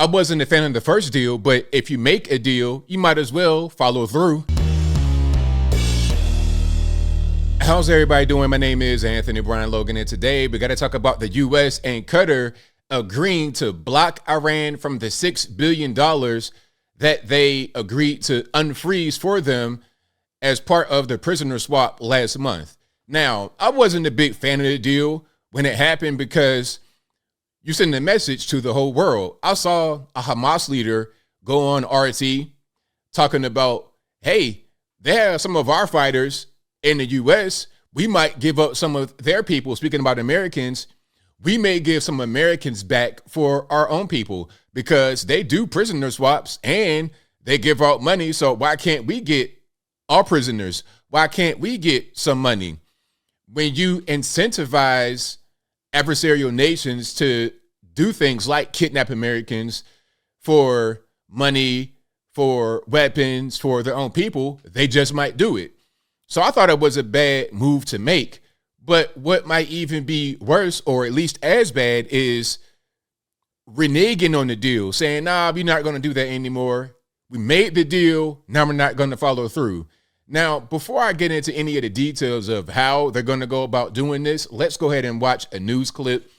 I wasn't a fan of the first deal, but if you make a deal, you might as well follow through. How's everybody doing? My name is Anthony Brian Logan, and today we got to talk about the U.S. and Qatar agreeing to block Iran from the $6 billion that they agreed to unfreeze for them as part of the prisoner swap last month. Now, I wasn't a big fan of the deal when it happened because you send a message to the whole world. I saw a Hamas leader go on RT talking about, hey, they have some of our fighters in the U.S. We might give up some of their people. Speaking about Americans, we may give some Americans back for our own people because they do prisoner swaps and they give out money. So why can't we get our prisoners? Why can't we get some money? When you incentivize adversarial nations to do things like kidnap Americans for money, for weapons, for their own people, they just might do it. So I thought it was a bad move to make. But what might even be worse, or at least as bad, is reneging on the deal, saying, nah, we're not going to do that anymore. We made the deal. Now we're not going to follow through. Now, before I get into any of the details of how they're going to go about doing this, let's go ahead and watch a news clip.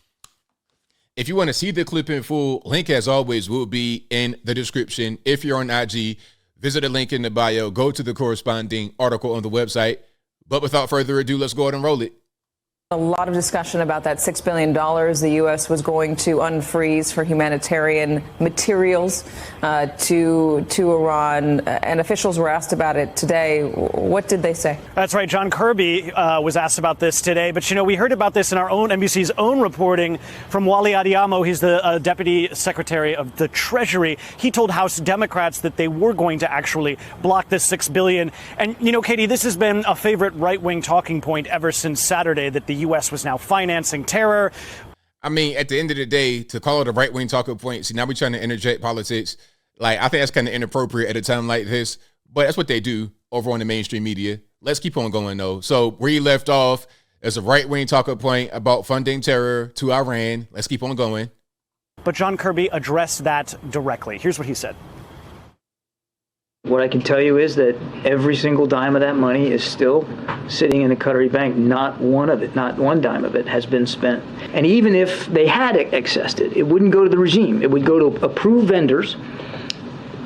If you want to see the clip in full, link as always will be in the description. If you're on IG, visit the link in the bio, go to the corresponding article on the website. But without further ado, let's go ahead and roll it. A lot of discussion about that $6 billion the U.S. was going to unfreeze for humanitarian materials to Iran, and officials were asked about it today. What did they say? That's right. John Kirby was asked about this today. But, you know, we heard about this in our own NBC's own reporting from Wally Adeyemo. He's the Deputy Secretary of the Treasury. He told House Democrats that they were going to actually block this $6 billion. And, you know, Katie, this has been a favorite right-wing talking point ever since Saturday, that the U.S. was now financing terror. I mean, at the end of the day, to call it a right-wing talking point, see, now we're trying to interject politics. Like, I think that's kind of inappropriate at a time like this, but that's what they do over on the mainstream media. Let's keep on going, though. So where you left off as a right-wing talking point about funding terror to Iran. Let's keep on going. But John Kirby addressed that directly. Here's what he said. What I can tell you is that every single dime of that money is still sitting in the Qatari bank. Not one dime of it has been spent. And even if they had accessed it, it wouldn't go to the regime. It would go to approved vendors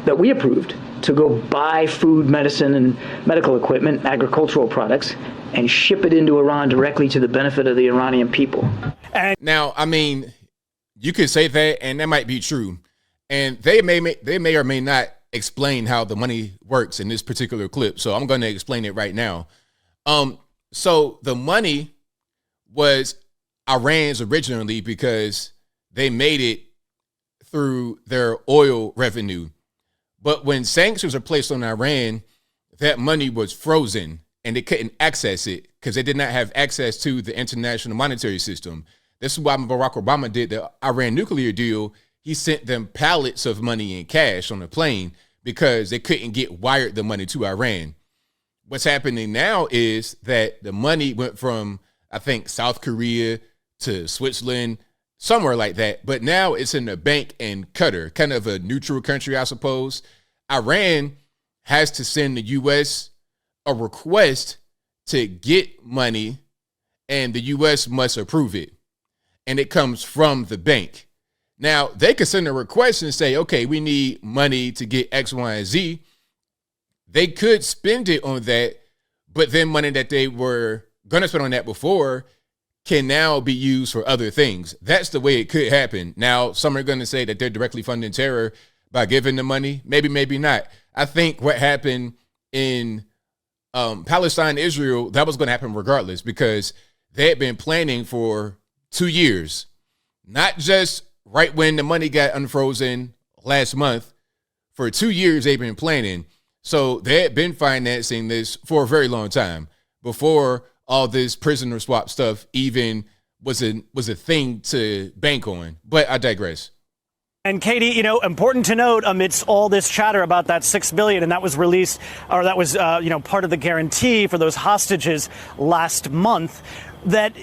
that we approved to go buy food, medicine, and medical equipment, agricultural products, and ship it into Iran directly to the benefit of the Iranian people. Now, I mean, you could say that, and that might be true. And they may or may not explain how the money works in this particular clip. So I'm going to explain it right now. So the money was Iran's originally because they made it through their oil revenue. But when sanctions were placed on Iran, that money was frozen and they couldn't access it because they did not have access to the international monetary system. This is why Barack Obama did the Iran nuclear deal. He sent them pallets of money in cash on a plane because they couldn't get wired the money to Iran. What's happening now is that the money went from, I think, South Korea to Switzerland, somewhere like that. But now it's in a bank in Qatar, kind of a neutral country, I suppose. Iran has to send the U.S. a request to get money, and the U.S. must approve it. And it comes from the bank. Now, they could send a request and say, okay, we need money to get X, Y, and Z. They could spend it on that, but then money that they were going to spend on that before can now be used for other things. That's the way it could happen. Now, some are going to say that they're directly funding terror by giving the money. Maybe, maybe not. I think what happened in Palestine, Israel, that was going to happen regardless because they had been planning for 2 years, not just right when the money got unfrozen last month. For 2 years, they've been planning. So they had been financing this for a very long time before all this prisoner swap stuff even was a thing to bank on. But I digress. And Katie, you know, important to note amidst all this chatter about that $6 billion, and that was released, or that was, part of the guarantee for those hostages last month. that,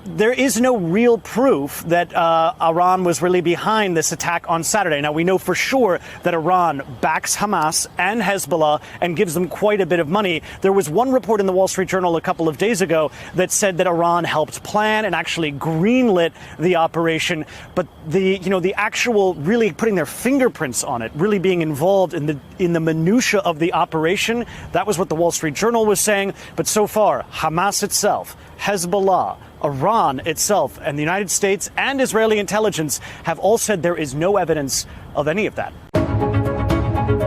there is no real proof that Iran was really behind this attack on Saturday. Now, we know for sure that Iran backs Hamas and Hezbollah and gives them quite a bit of money. There was one report in the Wall Street Journal a couple of days ago that said that Iran helped plan and actually greenlit the operation. But the actual really putting their fingerprints on it, really being involved in the minutia of the operation, that was what the Wall Street Journal was saying. But so far, Hamas itself, Hezbollah, Iran itself, and the United States and Israeli intelligence have all said there is no evidence of any of that.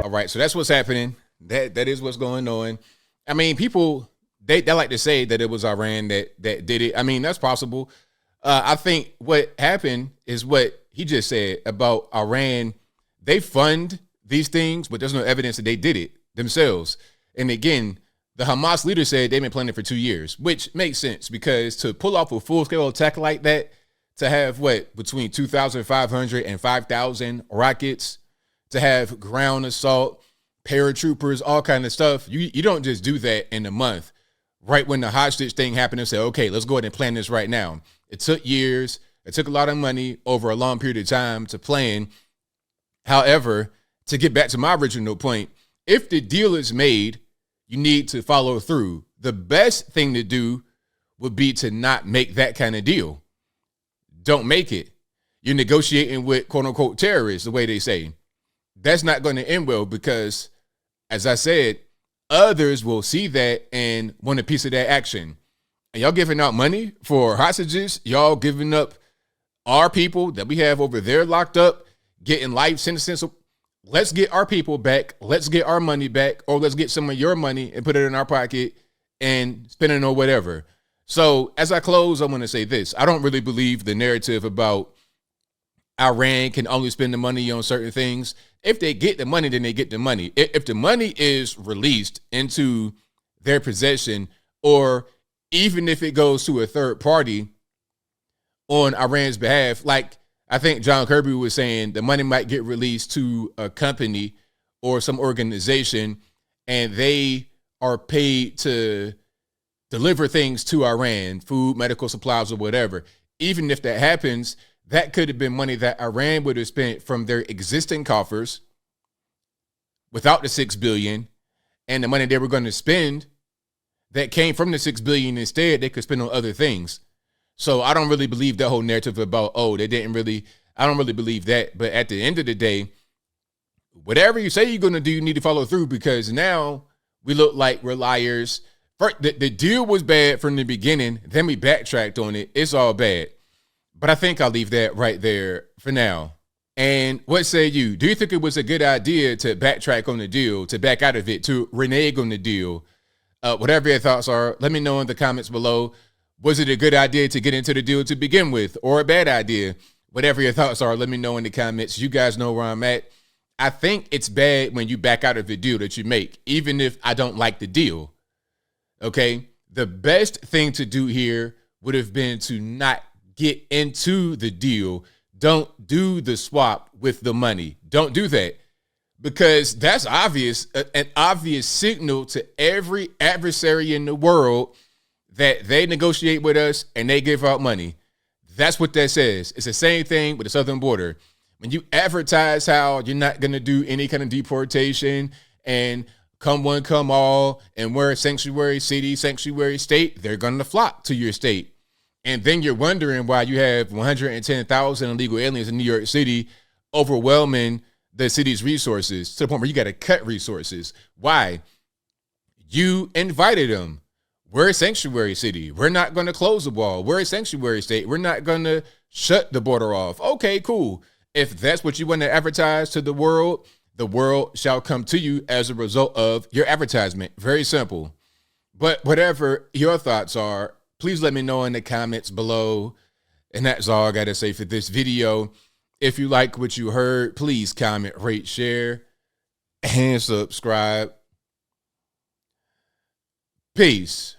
All right, so that's what's happening. That is what's going on. I mean, people, they like to say that it was Iran that did it. I mean, that's possible. I think what happened is what he just said about Iran. They fund these things, but there's no evidence that they did it themselves. And again, the Hamas leader said they've been planning for 2 years, which makes sense because to pull off a full-scale attack like that, to have between 2,500 and 5,000 rockets, to have ground assault, paratroopers, all kind of stuff, you don't just do that in a month. Right when the hostage thing happened and say, okay, let's go ahead and plan this right now. It took years. It took a lot of money over a long period of time to plan. However, to get back to my original point, if the deal is made, you need to follow through. The best thing to do would be to not make that kind of deal. Don't make it. You're negotiating with quote unquote terrorists, the way they say. That's not going to end well because, as I said, others will see that and want a piece of that action. And y'all giving out money for hostages, y'all giving up our people that we have over there locked up, getting life sentences. Let's get our people back. Let's get our money back, or let's get some of your money and put it in our pocket and spend it on whatever. So as I close, I want to say this. I don't really believe the narrative about Iran can only spend the money on certain things. If they get the money, then they get the money. If the money is released into their possession, or even if it goes to a third party on Iran's behalf, like I think John Kirby was saying, the money might get released to a company or some organization, and they are paid to deliver things to Iran, food, medical supplies, or whatever. Even if that happens, that could have been money that Iran would have spent from their existing coffers without the $6 billion, and the money they were going to spend that came from the $6 billion instead, they could spend on other things. So I don't really believe that whole narrative about, I don't really believe that. But at the end of the day, whatever you say you're going to do, you need to follow through, because now we look like we're liars. First, the deal was bad from the beginning. Then we backtracked on it. It's all bad. But I think I'll leave that right there for now. And what say you? Do you think it was a good idea to backtrack on the deal, to back out of it, to renege on the deal? Whatever your thoughts are, let me know in the comments below. Was it a good idea to get into the deal to begin with, or a bad idea? Whatever your thoughts are, let me know in the comments. You guys know where I'm at. I think it's bad when you back out of the deal that you make, even if I don't like the deal. Okay? The best thing to do here would have been to not get into the deal. Don't do the swap with the money. Don't do that, because that's obvious, an obvious signal to every adversary in the world that they negotiate with us and they give out money. That's what that says. It's the same thing with the southern border. When you advertise how you're not going to do any kind of deportation and come one, come all, and we're a sanctuary city, sanctuary state, they're going to flock to your state. And then you're wondering why you have 110,000 illegal aliens in New York City overwhelming the city's resources to the point where you got to cut resources. Why? You invited them. We're a sanctuary city. We're not going to close the wall. We're a sanctuary state. We're not going to shut the border off. Okay, cool. If that's what you want to advertise to the world shall come to you as a result of your advertisement. Very simple. But whatever your thoughts are, please let me know in the comments below. And that's all I got to say for this video. If you like what you heard, please comment, rate, share, and subscribe. Peace.